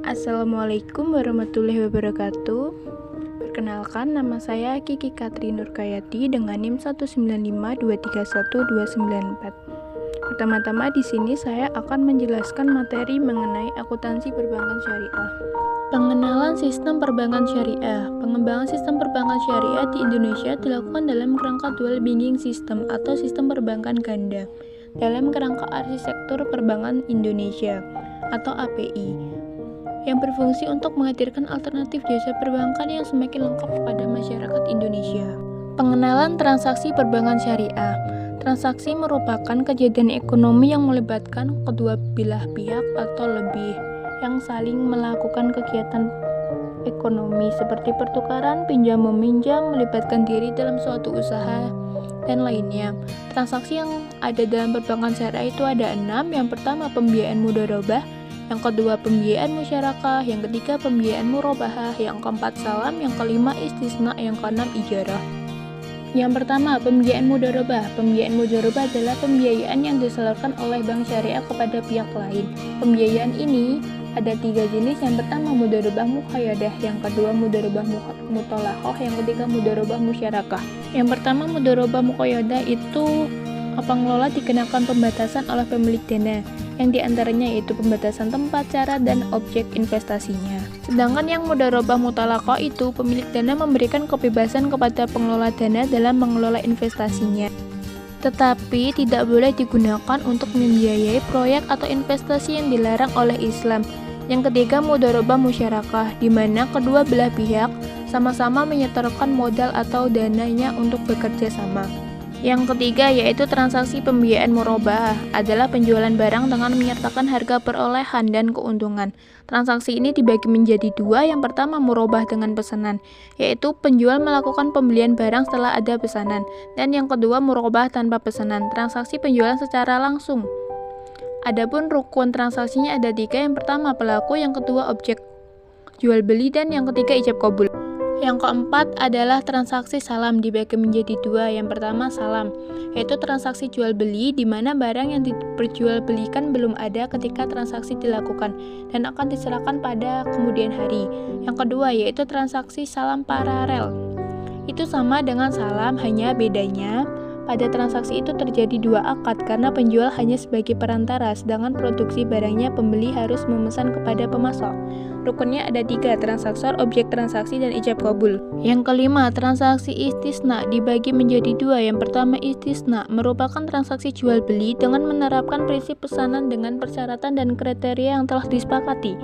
Assalamualaikum warahmatullahi wabarakatuh. Perkenalkan, nama saya Kiki Katri Nurkayati dengan NIM 195231294. Pertama-tama di sini saya akan menjelaskan materi mengenai akuntansi perbankan syariah. Pengenalan sistem perbankan syariah. Pengembangan sistem perbankan syariah di Indonesia dilakukan dalam kerangka dual banking system atau sistem perbankan ganda dalam kerangka arsitektur perbankan Indonesia atau API yang berfungsi untuk menghadirkan alternatif jasa perbankan yang semakin lengkap kepada masyarakat Indonesia. Pengenalan transaksi perbankan syariah. Transaksi merupakan kejadian ekonomi yang melibatkan kedua belah pihak atau lebih yang saling melakukan kegiatan ekonomi seperti pertukaran, pinjam meminjam, melibatkan diri dalam suatu usaha, dan lainnya. Transaksi yang ada dalam perbankan syariah itu ada 6. Yang pertama, pembiayaan mudharabah. Yang kedua, pembiayaan musyarakah. Yang ketiga, pembiayaan murabahah. Yang keempat, salam. Yang kelima, istisna. Yang keenam, ijarah. Yang pertama, pembiayaan mudharabah. Pembiayaan mudharabah adalah pembiayaan yang disalurkan oleh bank syariah kepada pihak lain. Pembiayaan ini ada 3 jenis. Yang pertama, mudharabah muqayyadah. Yang kedua, mudharabah mutolakoh. Yang ketiga, mudharabah musyarakah. Yang pertama, mudharabah muqayyadah itu pengelola dikenakan pembatasan oleh pemilik dana, yang diantaranya yaitu pembatasan tempat, cara, dan objek investasinya. Sedangkan yang mudharabah mutolakoh itu pemilik dana memberikan kebebasan kepada pengelola dana dalam mengelola investasinya, tetapi tidak boleh digunakan untuk membiayai proyek atau investasi yang dilarang oleh Islam. Yang ketiga, mudharabah musyarakah, di mana kedua belah pihak sama-sama menyetorkan modal atau dananya untuk bekerja sama. Yang ketiga yaitu transaksi pembiayaan murabahah, adalah penjualan barang dengan menyertakan harga perolehan dan keuntungan. Transaksi ini dibagi menjadi 2. Yang pertama, murabah dengan pesanan, yaitu penjual melakukan pembelian barang setelah ada pesanan. Dan yang kedua, murabah tanpa pesanan, transaksi penjualan secara langsung. Adapun rukun transaksinya ada 3. Yang pertama, pelaku. Yang kedua, objek jual beli. Dan yang ketiga, ijab qabul. Yang keempat adalah transaksi salam, dibagi menjadi 2. Yang pertama, salam, yaitu transaksi jual beli di mana barang yang diperjualbelikan belum ada ketika transaksi dilakukan dan akan diserahkan pada kemudian hari. Yang kedua yaitu transaksi salam paralel. Itu sama dengan salam, hanya bedanya pada transaksi itu terjadi 2 akad karena penjual hanya sebagai perantara, sedangkan produksi barangnya pembeli harus memesan kepada pemasok. Rukunnya ada 3, transaksor, objek transaksi, dan ijab qabul. Yang kelima, transaksi istisna, dibagi menjadi 2. Yang pertama, istisna merupakan transaksi jual beli dengan menerapkan prinsip pesanan dengan persyaratan dan kriteria yang telah disepakati.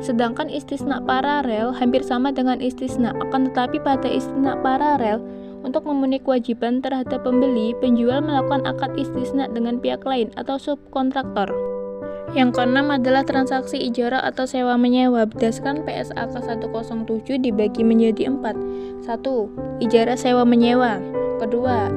Sedangkan istisna paralel hampir sama dengan istisna, akan tetapi pada istisna paralel untuk memenuhi kewajiban terhadap pembeli, penjual melakukan akad istisna dengan pihak lain atau subkontraktor. Yang keenam adalah transaksi ijarah atau sewa menyewa, berdasarkan PSAK 107 dibagi menjadi 4. 1. Ijarah sewa menyewa. Kedua,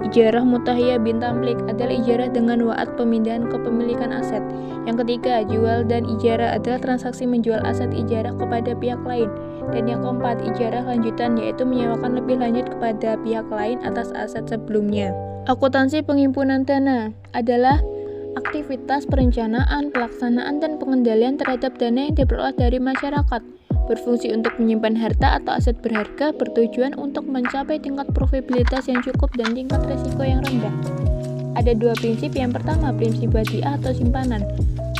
ijarah mutahiyah bin tamlik, adalah ijarah dengan wa'ad pemindahan kepemilikan aset. Yang ketiga, jual dan ijarah, adalah transaksi menjual aset ijarah kepada pihak lain. Dan yang keempat, ijarah lanjutan, yaitu menyewakan lebih lanjut kepada pihak lain atas aset sebelumnya. Akuntansi penghimpunan dana adalah aktivitas perencanaan, pelaksanaan, dan pengendalian terhadap dana yang diperoleh dari masyarakat, berfungsi untuk menyimpan harta atau aset berharga, bertujuan untuk mencapai tingkat profitabilitas yang cukup dan tingkat risiko yang rendah. Ada 2 prinsip. Yang pertama, prinsip wadiah atau simpanan,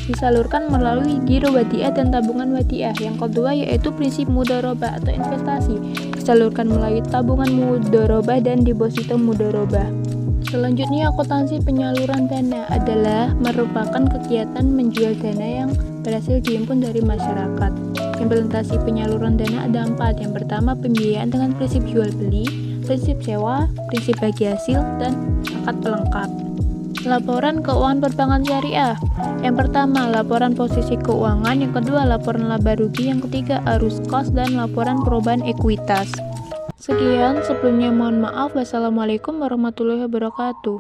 disalurkan melalui giro wadiah dan tabungan wadiah. Yang kedua yaitu prinsip mudharabah atau investasi, disalurkan melalui tabungan mudharabah dan deposito mudharabah. Selanjutnya, akuntansi penyaluran dana adalah merupakan kegiatan menjual dana yang berhasil dihimpun dari masyarakat. Implementasi penyaluran dana ada 4. Yang pertama, pembiayaan dengan prinsip jual beli, prinsip sewa, prinsip bagi hasil, dan akad pelengkap. Laporan keuangan perbankan syariah. Yang pertama, laporan posisi keuangan. Yang kedua, laporan laba rugi. Yang ketiga, arus kos, dan laporan perubahan ekuitas. Sekian, sebelumnya mohon maaf. Wassalamualaikum warahmatullahi wabarakatuh.